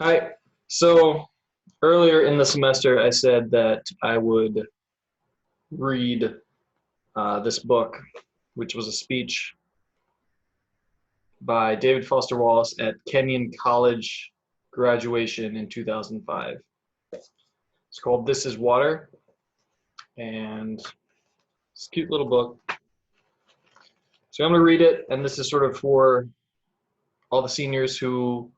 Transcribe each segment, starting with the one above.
Hi. So earlier in the semester, I said that I would read this book, which was a speech by David Foster Wallace at Kenyon College graduation in 2005. It's called This Is Water, and it's a cute little book. So I'm going to read it, and this is sort of for all the seniors who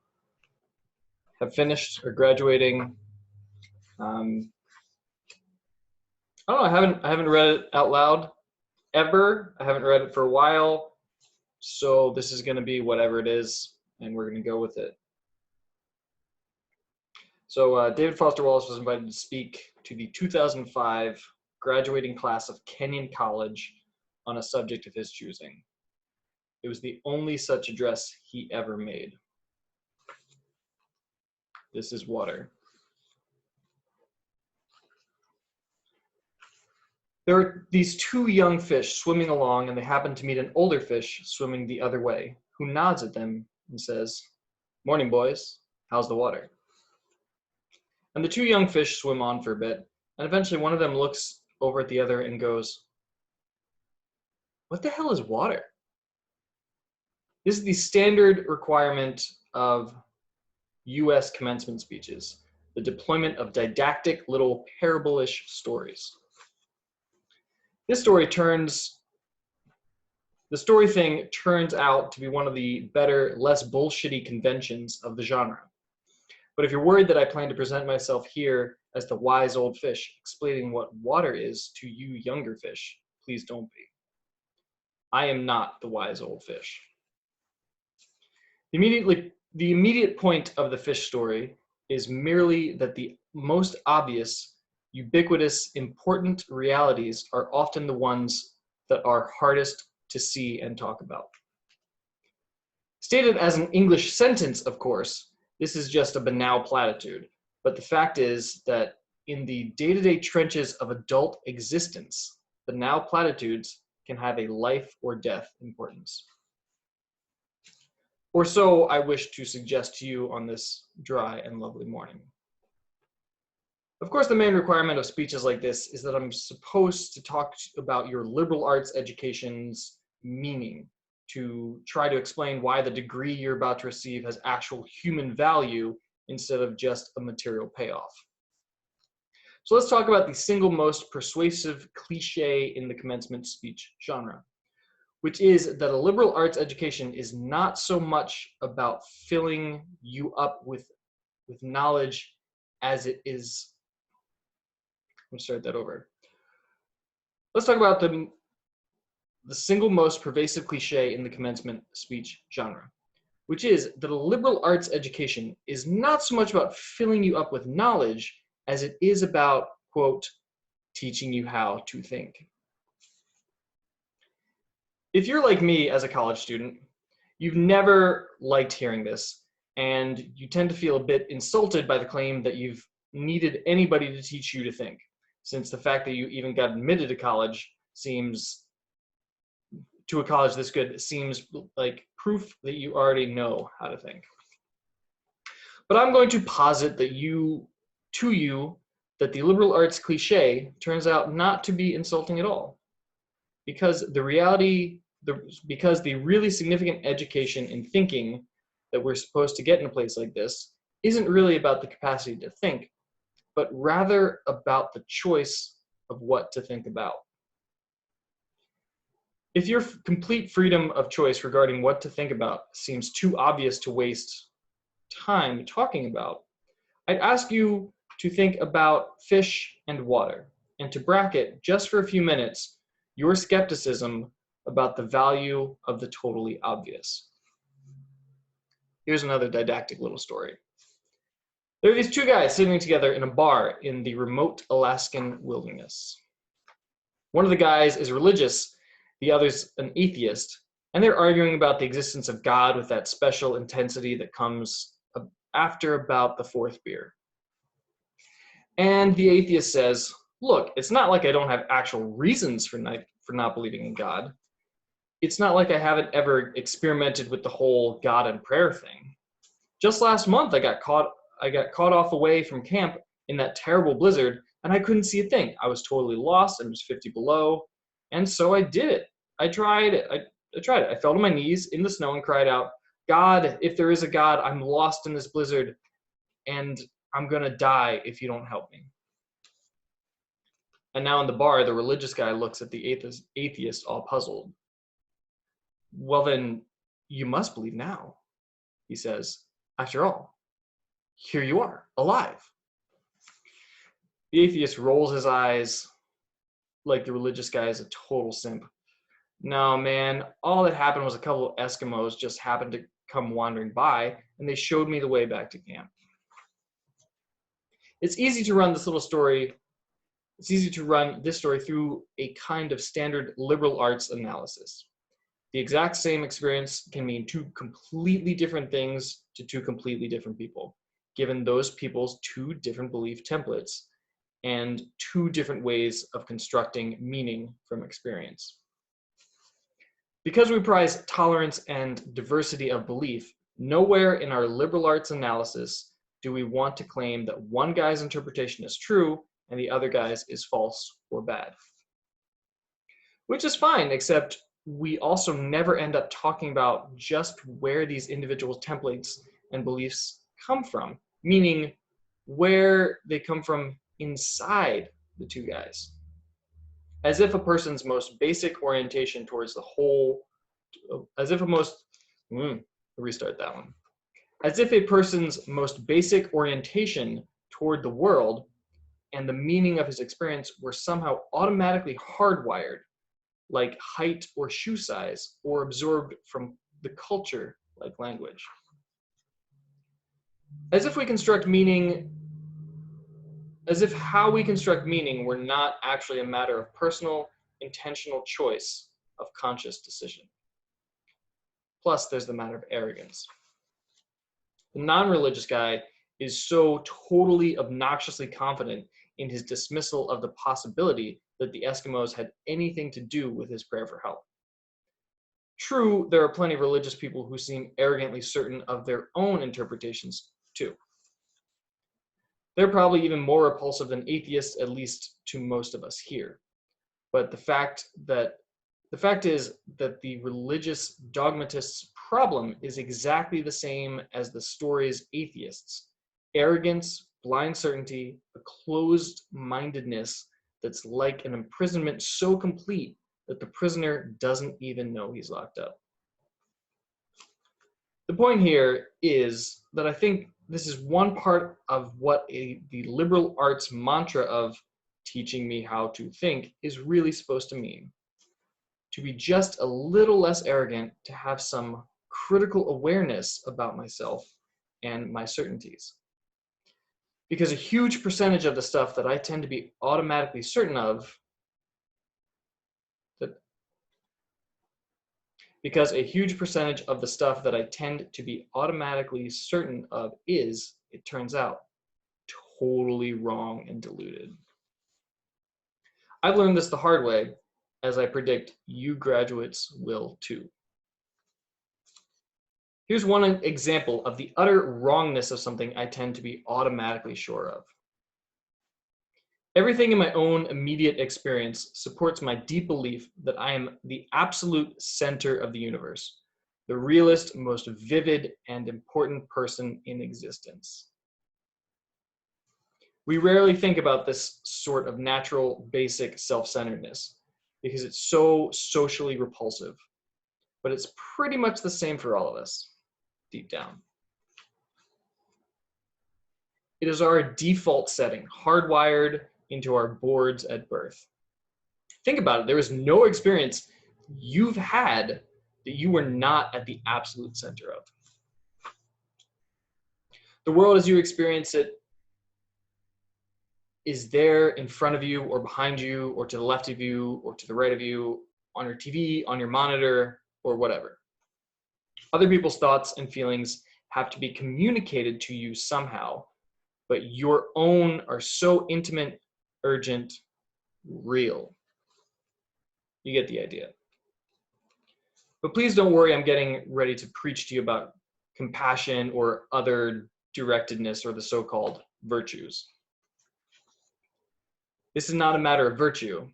have finished or graduating. I don't know, I haven't read it out loud ever. I haven't read it for a while. So this is going to be whatever it is, and we're going to go with it. So David Foster Wallace was invited to speak to the 2005 graduating class of Kenyon College on a subject of his choosing. It was the only such address he ever made. This is water. There are these two young fish swimming along, and they happen to meet an older fish swimming the other way, who nods at them and says, "Morning, boys. How's the water?" And the two young fish swim on for a bit, and eventually one of them looks over at the other and goes, "What the hell is water?" This is the standard requirement of US commencement speeches, the deployment of didactic little parable-ish stories. The story thing turns out to be one of the better, less bullshitty conventions of the genre. But if you're worried that I plan to present myself here as the wise old fish explaining what water is to you younger fish, please don't be. I am not the wise old fish. The immediate point of the fish story is merely that the most obvious, ubiquitous, important realities are often the ones that are hardest to see and talk about. Stated as an English sentence, of course, this is just a banal platitude, but the fact is that in the day-to-day trenches of adult existence, banal platitudes can have a life or death importance. Or so I wish to suggest to you on this dry and lovely morning. Of course, the main requirement of speeches like this is that I'm supposed to talk about your liberal arts education's meaning, to try to explain why the degree you're about to receive has actual human value instead of just a material payoff. So let's talk about the single most persuasive cliche in the commencement speech genre, which is that a liberal arts education is not so much about filling you up with knowledge as it is. I'm going to start that over. Let's talk about the single most pervasive cliche in the commencement speech genre, which is that a liberal arts education is not so much about filling you up with knowledge as it is about, quote, teaching you how to think. If you're like me as a college student, you've never liked hearing this, and you tend to feel a bit insulted by the claim that you've needed anybody to teach you to think, since the fact that you even got admitted to college to a college this good seems like proof that you already know how to think. But I'm going to posit that that the liberal arts cliche turns out not to be insulting at all, because the really significant education in thinking that we're supposed to get in a place like this isn't really about the capacity to think, but rather about the choice of what to think about. If your complete freedom of choice regarding what to think about seems too obvious to waste time talking about, I'd ask you to think about fish and water, and to bracket, just for a few minutes, your skepticism about the value of the totally obvious. Here's another didactic little story. There are these two guys sitting together in a bar in the remote Alaskan wilderness. One of the guys is religious, the other's an atheist, and they're arguing about the existence of God with that special intensity that comes after about the fourth beer. And the atheist says, "Look, it's not like I don't have actual reasons for not believing in God. It's not like I haven't ever experimented with the whole God and prayer thing. Just last month, I got caught I got caught off away from camp in that terrible blizzard, and I couldn't see a thing. I was totally lost, and it was 50 below, and so I did it. I tried it. I tried it. I fell to my knees in the snow and cried out, God, if there is a God, I'm lost in this blizzard, and I'm gonna die if you don't help me. And now in the bar, the religious guy looks at the atheist all puzzled. Well, then, you must believe now, he says. After all, here you are, alive. The atheist rolls his eyes like the religious guy is a total simp. No, man, all that happened was a couple of Eskimos just happened to come wandering by, and they showed me the way back to camp. It's easy to run this story through a kind of standard liberal arts analysis. The exact same experience can mean two completely different things to two completely different people, given those people's two different belief templates and two different ways of constructing meaning from experience. Because we prize tolerance and diversity of belief, nowhere in our liberal arts analysis do we want to claim that one guy's interpretation is true and the other guy's is false or bad. Which is fine, except we also never end up talking about just where these individual templates and beliefs come from, meaning where they come from inside the two guys. As if a person's most basic orientation towards the whole, as if a person's most basic orientation toward the world and the meaning of his experience were somehow automatically hardwired, like height or shoe size, or absorbed from the culture, like language. As if how we construct meaning were not actually a matter of personal, intentional choice of conscious decision. Plus, there's the matter of arrogance. The non-religious guy is so totally obnoxiously confident in his dismissal of the possibility that the Eskimos had anything to do with his prayer for help. True, there are plenty of religious people who seem arrogantly certain of their own interpretations too. They're probably even more repulsive than atheists, at least to most of us here. But the fact is that the religious dogmatist's problem is exactly the same as the story's atheists. Arrogance, blind certainty, a closed-mindedness that's like an imprisonment so complete that the prisoner doesn't even know he's locked up. The point here is that I think this is one part of what the liberal arts mantra of teaching me how to think is really supposed to mean. To be just a little less arrogant, to have some critical awareness about myself and my certainties. Because a huge percentage of the stuff that I tend to be automatically certain of, is, it turns out, totally wrong and diluted. I've learned this the hard way, as I predict you graduates will too. Here's one example of the utter wrongness of something I tend to be automatically sure of. Everything in my own immediate experience supports my deep belief that I am the absolute center of the universe, the realest, most vivid, and important person in existence. We rarely think about this sort of natural, basic self-centeredness because it's so socially repulsive, but it's pretty much the same for all of us, deep down. It is our default setting, hardwired into our boards at birth. Think about it. There is no experience you've had that you were not at the absolute center of. The world as you experience it is there in front of you or behind you or to the left of you or to the right of you, on your TV, on your monitor, or whatever. Other people's thoughts and feelings have to be communicated to you somehow, but your own are so intimate, urgent, real. You get the idea. But please don't worry, I'm getting ready to preach to you about compassion or other directedness or the so-called virtues. This is not a matter of virtue.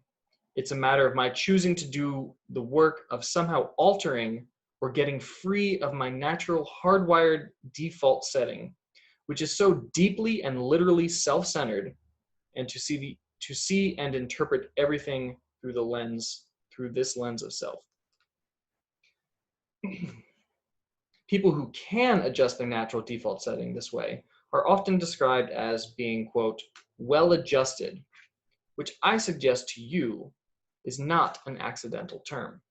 It's a matter of my choosing to do the work of somehow altering or getting free of my natural hardwired default setting, which is so deeply and literally self-centered, and to see and interpret everything through this lens of self. People who can adjust their natural default setting this way are often described as being, quote, well-adjusted, which I suggest to you is not an accidental term.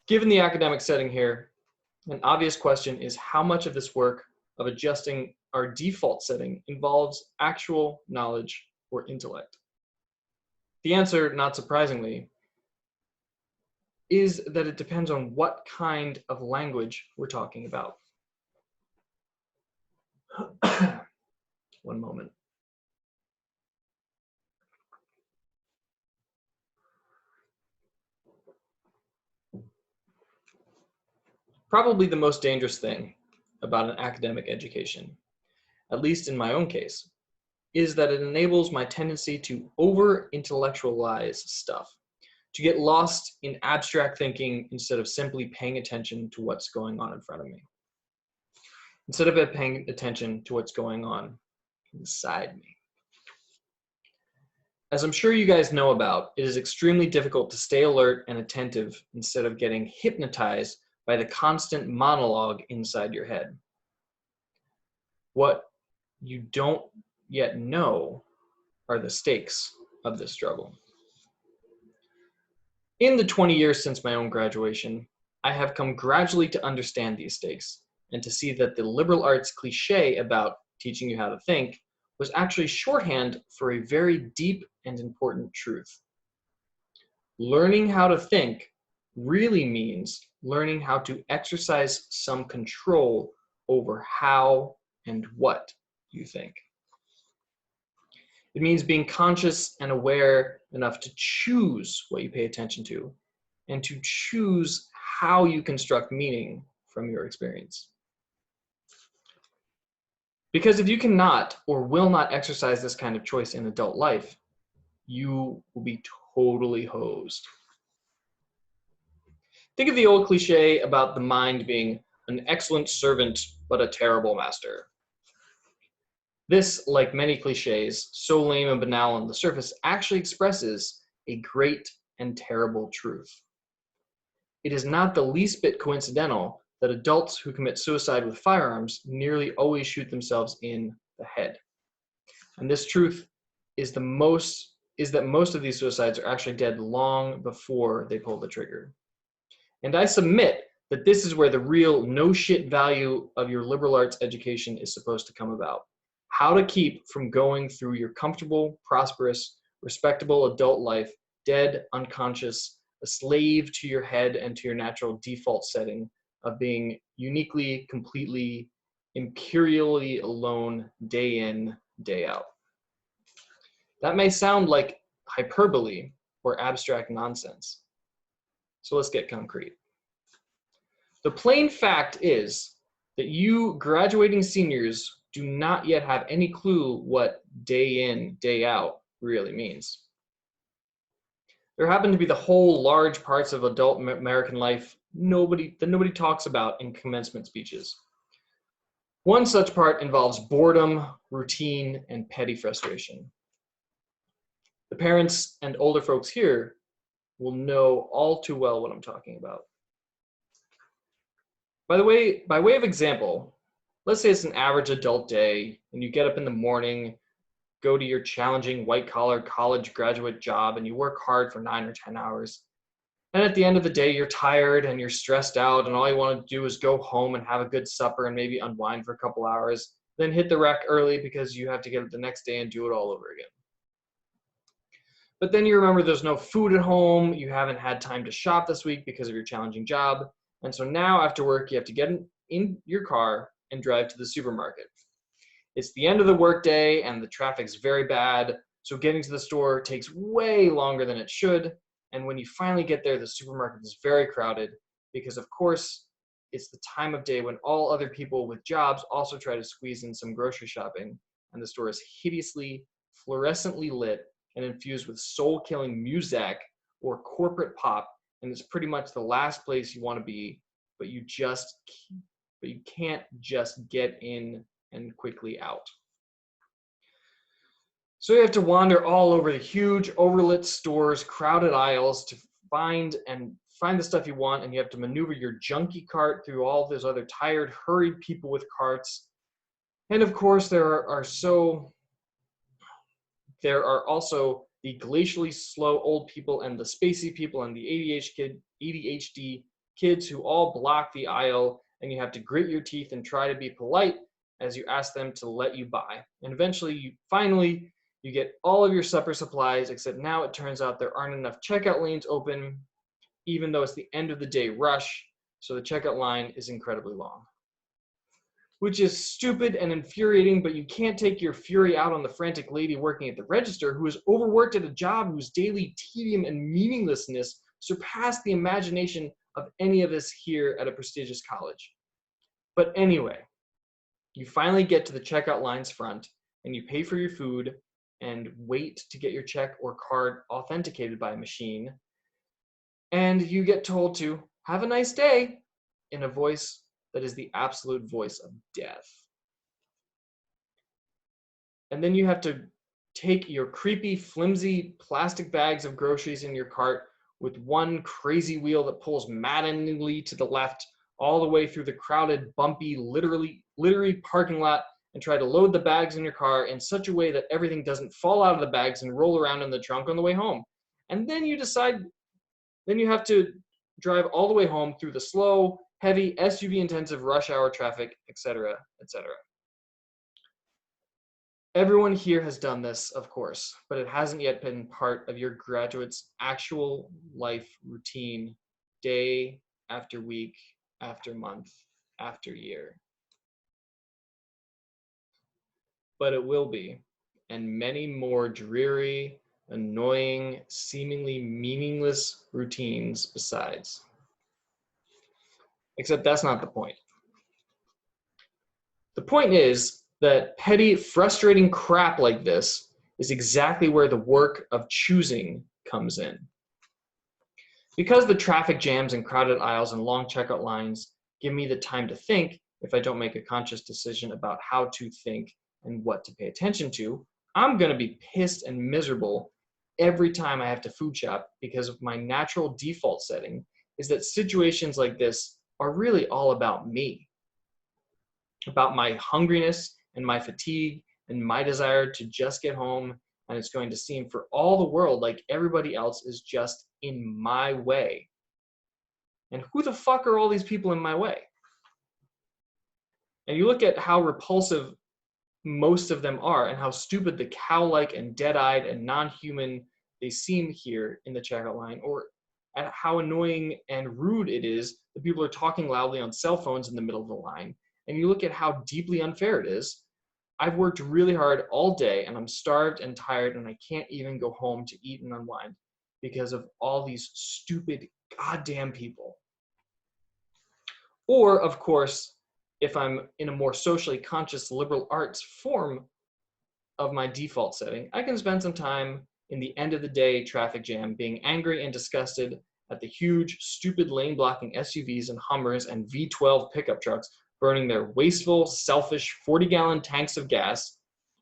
Given the academic setting here, an obvious question is how much of this work of adjusting our default setting involves actual knowledge or intellect? The answer, not surprisingly, is that it depends on what kind of language we're talking about. One moment. Probably the most dangerous thing about an academic education, at least in my own case, is that it enables my tendency to over-intellectualize stuff, to get lost in abstract thinking instead of simply paying attention to what's going on in front of me. Instead of paying attention to what's going on inside me. As I'm sure you guys know about, it is extremely difficult to stay alert and attentive instead of getting hypnotized by the constant monologue inside your head. What you don't yet know are the stakes of this struggle. In the 20 years since my own graduation, I have come gradually to understand these stakes and to see that the liberal arts cliche about teaching you how to think was actually shorthand for a very deep and important truth. Learning how to think really means learning how to exercise some control over how and what you think. It means being conscious and aware enough to choose what you pay attention to and to choose how you construct meaning from your experience. Because if you cannot or will not exercise this kind of choice in adult life, you will be totally hosed. Think of the old cliche about the mind being an excellent servant but a terrible master. This, like many cliches, so lame and banal on the surface, actually expresses a great and terrible truth. It is not the least bit coincidental that adults who commit suicide with firearms nearly always shoot themselves in the head. And this truth is that most of these suicides are actually dead long before they pull the trigger. And I submit that this is where the real no shit value of your liberal arts education is supposed to come about. How to keep from going through your comfortable, prosperous, respectable adult life, dead, unconscious, a slave to your head and to your natural default setting of being uniquely, completely, imperially alone day in, day out. That may sound like hyperbole or abstract nonsense. So let's get concrete. The plain fact is that you graduating seniors do not yet have any clue what day in, day out really means. There happen to be the whole large parts of adult American life that nobody talks about in commencement speeches. One such part involves boredom, routine, and petty frustration. The parents and older folks here will know all too well what I'm talking about. By way of example, let's say it's an average adult day and you get up in the morning, go to your challenging white-collar college graduate job and you work hard for 9 or 10 hours. And at the end of the day, you're tired and you're stressed out and all you want to do is go home and have a good supper and maybe unwind for a couple hours, then hit the rec early because you have to get up the next day and do it all over again. But then you remember there's no food at home, you haven't had time to shop this week because of your challenging job, and so now after work you have to get in your car and drive to the supermarket. It's the end of the workday and the traffic's very bad, so getting to the store takes way longer than it should, and when you finally get there, the supermarket is very crowded because, of course, it's the time of day when all other people with jobs also try to squeeze in some grocery shopping, and the store is hideously, fluorescently lit and infused with soul-killing music or corporate pop, and it's pretty much the last place you want to be, but you can't just get in and quickly out. So you have to wander all over the huge, overlit stores, crowded aisles to find the stuff you want, and you have to maneuver your junky cart through all those other tired, hurried people with carts. And of course, there are also the glacially slow old people and the spacey people and the ADHD kids who all block the aisle, and you have to grit your teeth and try to be polite as you ask them to let you buy. And eventually, you get all of your supper supplies, except now it turns out there aren't enough checkout lanes open, even though it's the end of the day rush, so the checkout line is incredibly long. Which is stupid and infuriating, but you can't take your fury out on the frantic lady working at the register who is overworked at a job whose daily tedium and meaninglessness surpass the imagination of any of us here at a prestigious college. But anyway, you finally get to the checkout line's front, and you pay for your food and wait to get your check or card authenticated by a machine. And you get told to have a nice day in a voice that is the absolute voice of death. And then you have to take your creepy, flimsy plastic bags of groceries in your cart with one crazy wheel that pulls maddeningly to the left all the way through the crowded, bumpy, literally parking lot, and try to load the bags in your car in such a way that everything doesn't fall out of the bags and roll around in the trunk on the way home. And then you have to drive all the way home through the slow, heavy, SUV-intensive rush hour traffic, etc., etc. Everyone here has done this, of course, but it hasn't yet been part of your graduate's actual life routine, day after week, after month, after year. But it will be, and many more dreary, annoying, seemingly meaningless routines besides. Except that's not the point. The point is that petty, frustrating crap like this is exactly where the work of choosing comes in. Because the traffic jams and crowded aisles and long checkout lines give me the time to think if I don't make a conscious decision about how to think and what to pay attention to, I'm going to be pissed and miserable every time I have to food shop, because of my natural default setting is that situations like this are really all about me, about my hungriness and my fatigue and my desire to just get home, and it's going to seem for all the world like everybody else is just in my way. And who the fuck are all these people in my way? And you look at how repulsive most of them are and how stupid the cow-like and dead-eyed and non-human they seem here in the checkout line, or at how annoying and rude it is that people are talking loudly on cell phones in the middle of the line. And you look at how deeply unfair it is. I've worked really hard all day and I'm starved and tired and I can't even go home to eat and unwind because of all these stupid goddamn people. Or, of course, if I'm in a more socially conscious liberal arts form of my default setting, I can spend some time in the end of the day traffic jam being angry and disgusted at the huge, stupid lane-blocking SUVs and Hummers and V12 pickup trucks burning their wasteful, selfish 40-gallon tanks of gas.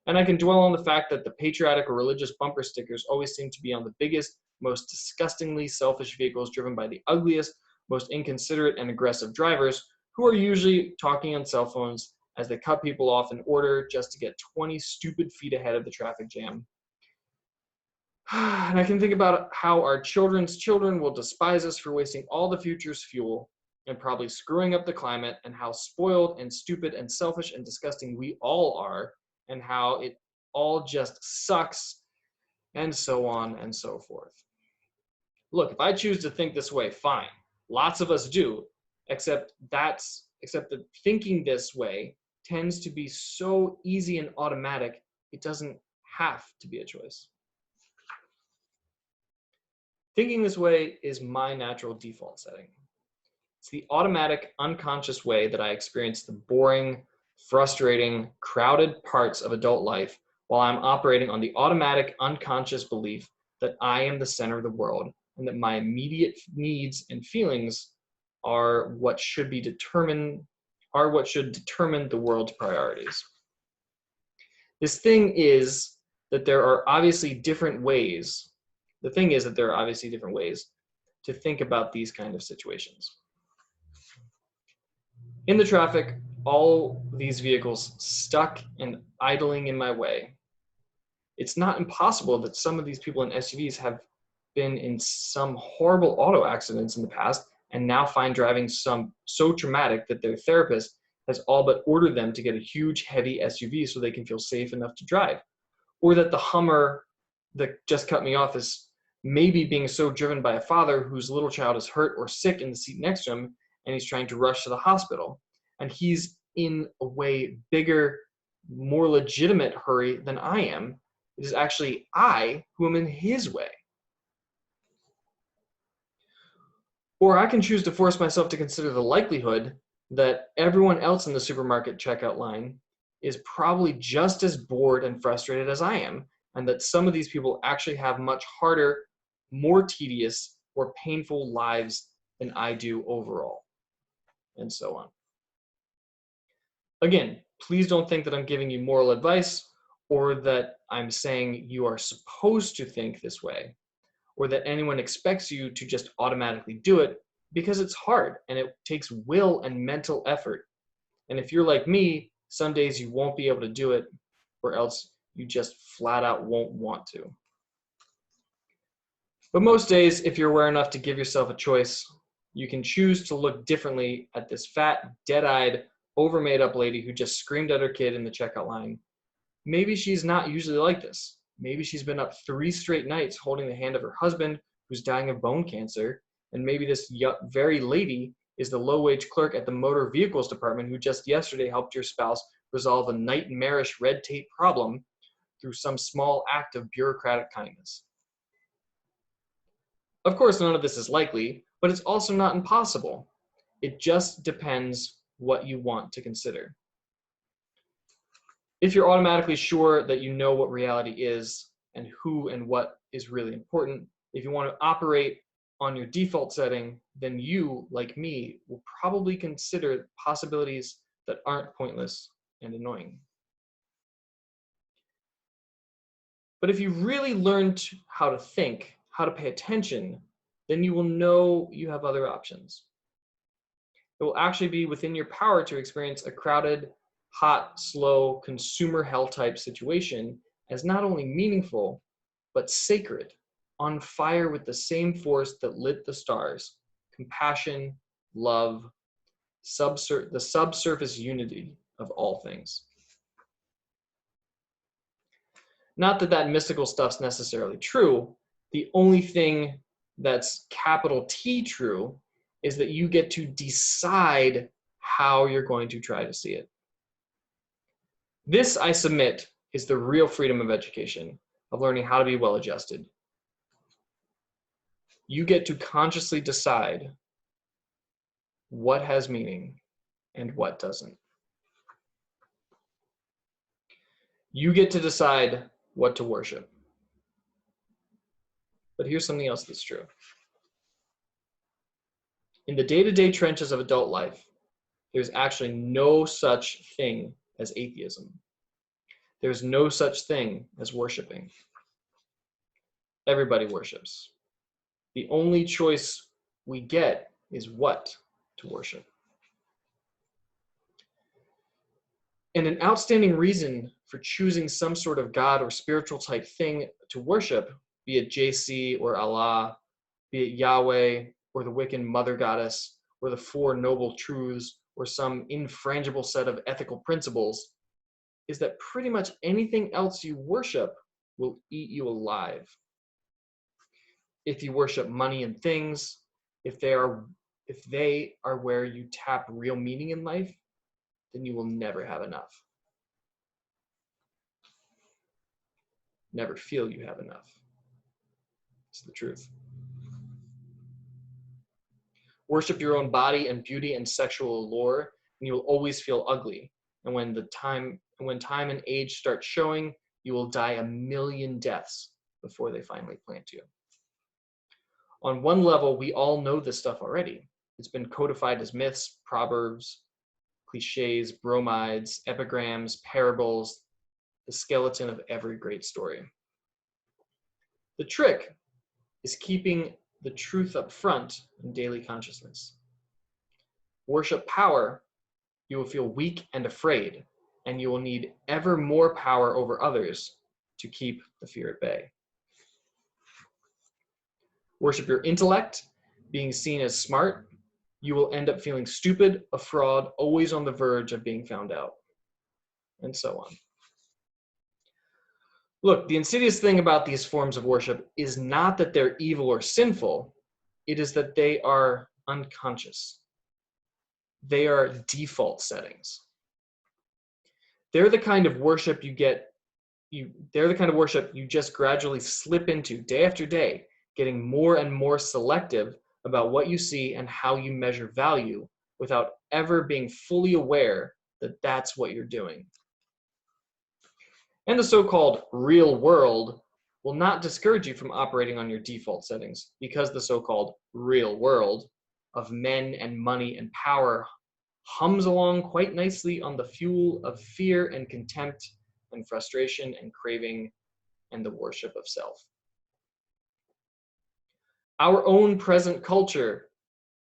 And I can dwell on the fact that the patriotic or religious bumper stickers always seem to be on the biggest, most disgustingly selfish vehicles driven by the ugliest, most inconsiderate and aggressive drivers, who are usually talking on cell phones as they cut people off in order just to get 20 stupid feet ahead of the traffic jam. And I can think about how our children's children will despise us for wasting all the future's fuel and probably screwing up the climate, and how spoiled and stupid and selfish and disgusting we all are, and how it all just sucks, and so on and so forth. Look, if I choose to think this way, fine. Lots of us do, except that thinking this way tends to be so easy and automatic, it doesn't have to be a choice. Thinking this way is my natural default setting. It's the automatic, unconscious way that I experience the boring, frustrating, crowded parts of adult life while I'm operating on the automatic, unconscious belief that I am the center of the world and that my immediate needs and feelings are what should determine the world's priorities. This thing is that there are obviously different ways. The thing is that there are obviously different ways to think about these kind of situations. In the traffic, all these vehicles stuck and idling in my way. It's not impossible that some of these people in SUVs have been in some horrible auto accidents in the past and now find driving so traumatic that their therapist has all but ordered them to get a huge, heavy SUV so they can feel safe enough to drive. Or that the Hummer that just cut me off is maybe being so driven by a father whose little child is hurt or sick in the seat next to him, and he's trying to rush to the hospital. And he's in a way bigger, more legitimate hurry than I am. It is actually I who am in his way. Or I can choose to force myself to consider the likelihood that everyone else in the supermarket checkout line is probably just as bored and frustrated as I am, and that some of these people actually have much harder, more tedious, or painful lives than I do overall, and so on. Again, please don't think that I'm giving you moral advice or that I'm saying you are supposed to think this way or that anyone expects you to just automatically do it, because it's hard and it takes will and mental effort. And if you're like me, some days you won't be able to do it, or else you just flat out won't want to. But most days, if you're aware enough to give yourself a choice, you can choose to look differently at this fat, dead-eyed, over-made up lady who just screamed at her kid in the checkout line. Maybe she's not usually like this. Maybe she's been up 3 straight nights holding the hand of her husband who's dying of bone cancer. And maybe this very lady is the low-wage clerk at the motor vehicles department who just yesterday helped your spouse resolve a nightmarish red tape problem through some small act of bureaucratic kindness. Of course, none of this is likely, but it's also not impossible. It just depends what you want to consider. If you're automatically sure that you know what reality is and who and what is really important, if you want to operate on your default setting, then you, like me, will probably consider possibilities that aren't pointless and annoying. But if you really learned how to think, how to pay attention, then you will know you have other options. It will actually be within your power to experience a crowded, hot, slow, consumer hell type situation as not only meaningful, but sacred, on fire with the same force that lit the stars: compassion, love, the subsurface unity of all things. Not that that mystical stuff's necessarily true. The only thing that's capital T true is that you get to decide how you're going to try to see it. This, I submit, is the real freedom of education, of learning how to be well-adjusted. You get to consciously decide what has meaning and what doesn't. You get to decide what to worship. But here's something else that's true. In the day-to-day trenches of adult life, there's actually no such thing as atheism. There's no such thing as worshiping. Everybody worships. The only choice we get is what to worship. And an outstanding reason for choosing some sort of God or spiritual type thing to worship, be it JC or Allah, be it Yahweh or the Wiccan mother goddess, or the Four Noble Truths, or some infrangible set of ethical principles, is that pretty much anything else you worship will eat you alive. If you worship money and things, if they are where you tap real meaning in life, then you will never have enough. Never feel you have enough. It's the truth. Worship your own body and beauty and sexual allure, and you will always feel ugly. And when time and age start showing, you will die a million deaths before they finally plant you. On one level, we all know this stuff already. It's been codified as myths, proverbs, cliches, bromides, epigrams, parables, the skeleton of every great story. The trick is keeping the truth up front in daily consciousness. Worship power, you will feel weak and afraid, and you will need ever more power over others to keep the fear at bay. Worship your intellect, being seen as smart, you will end up feeling stupid, a fraud, always on the verge of being found out, and so on. Look, the insidious thing about these forms of worship is not that they're evil or sinful, it is that they are unconscious. They are default settings. They're the kind of worship they're the kind of worship you just gradually slip into day after day, getting more and more selective about what you see and how you measure value without ever being fully aware that that's what you're doing. And the so-called real world will not discourage you from operating on your default settings, because the so-called real world of men and money and power hums along quite nicely on the fuel of fear and contempt and frustration and craving and the worship of self. Our own present culture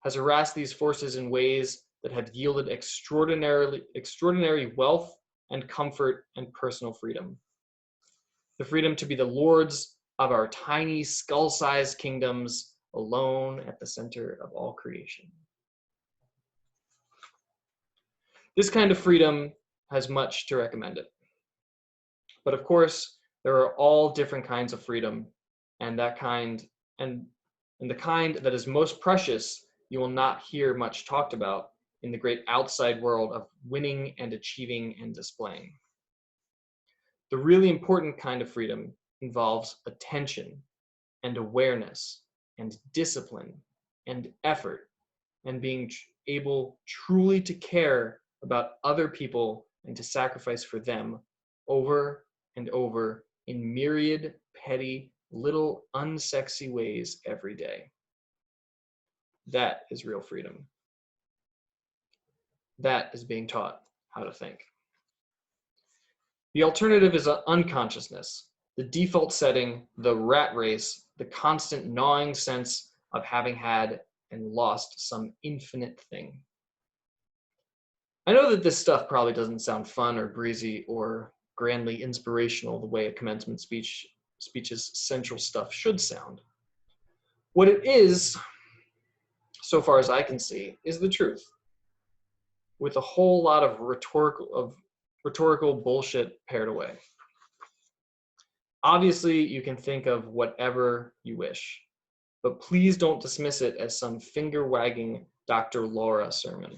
has harassed these forces in ways that have yielded extraordinary wealth and comfort and personal freedom. The freedom to be the lords of our tiny skull-sized kingdoms, alone at the center of all creation. This kind of freedom has much to recommend it. But of course, there are all different kinds of freedom, and the kind that is most precious, you will not hear much talked about in the great outside world of winning and achieving and displaying. The really important kind of freedom involves attention and awareness and discipline and effort and being able truly to care about other people and to sacrifice for them over and over in myriad petty, little unsexy ways every day. That is real freedom. That is being taught how to think. The alternative is unconsciousness, the default setting, the rat race, the constant gnawing sense of having had and lost some infinite thing. I know that this stuff probably doesn't sound fun or breezy or grandly inspirational the way a commencement speech's central stuff should sound. What it is, so far as I can see, is the truth, with a whole lot of rhetorical bullshit paired away. Obviously, you can think of whatever you wish, but please don't dismiss it as some finger-wagging Dr. Laura sermon.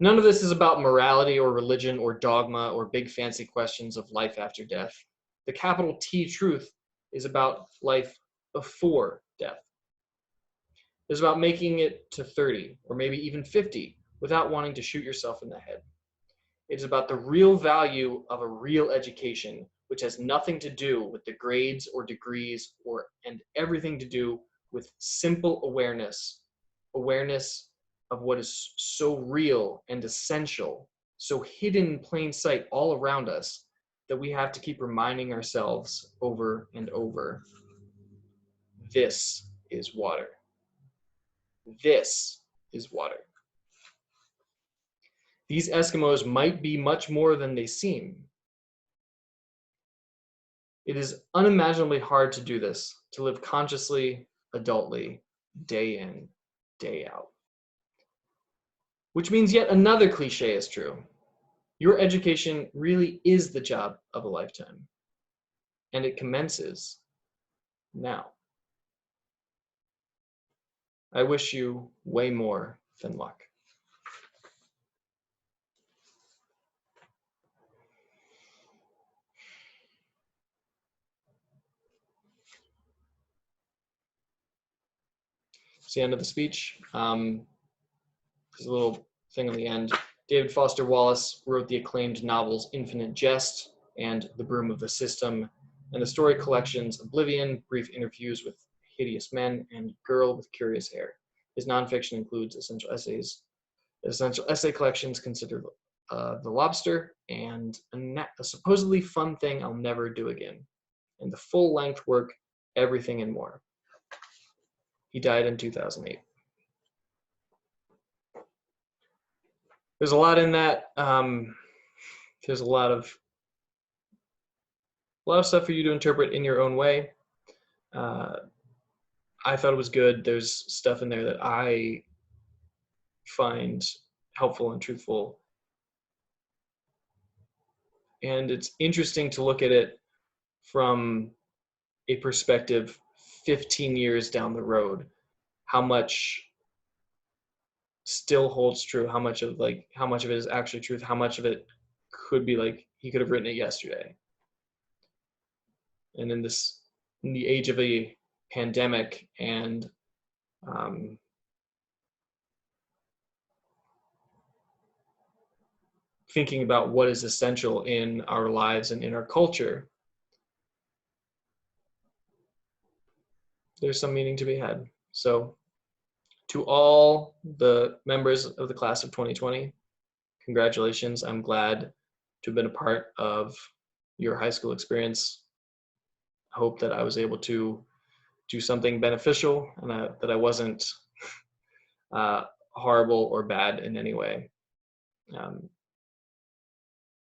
None of this is about morality or religion or dogma or big fancy questions of life after death. The capital T truth is about life before death. It's about making it to 30 or maybe even 50 without wanting to shoot yourself in the head. It is about the real value of a real education, which has nothing to do with the grades or degrees and everything to do with simple awareness of what is so real and essential, so hidden in plain sight all around us, that we have to keep reminding ourselves over and over. This is water. This is water. These Eskimos might be much more than they seem. It is unimaginably hard to do this, to live consciously, adultly, day in, day out. Which means yet another cliche is true. Your education really is the job of a lifetime, and it commences now. I wish you way more than luck. It's the end of the speech. There's a little thing on the end. David Foster Wallace wrote the acclaimed novels Infinite Jest and The Broom of the System, and the story collections Oblivion, Brief Interviews with Hideous Men, and Girl with Curious Hair. His nonfiction includes essential essay collections considered The Lobster and a supposedly fun thing I'll never do again, and the full-length work Everything and More. He died in 2008. There's a lot in that. There's a lot of stuff for you to interpret in your own way. I thought it was good. There's stuff in there that I find helpful and truthful. And it's interesting to look at it from a perspective 15 years down the road, how much still holds true, how much of it is actually truth, how much of it could be like he could have written it yesterday. And in the age of a pandemic and thinking about what is essential in our lives and in our culture, there's some meaning to be had. So to all the members of the class of 2020, congratulations. I'm glad to have been a part of your high school experience. I hope that I was able to do something beneficial and that I wasn't horrible or bad in any way.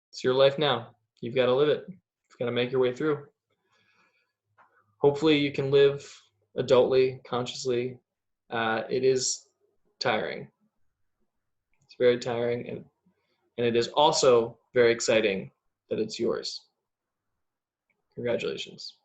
It's your life now. You've got to live it. You've got to make your way through. Hopefully you can live adultly, consciously. It is tiring. It's very tiring, and it is also very exciting that it's yours. Congratulations.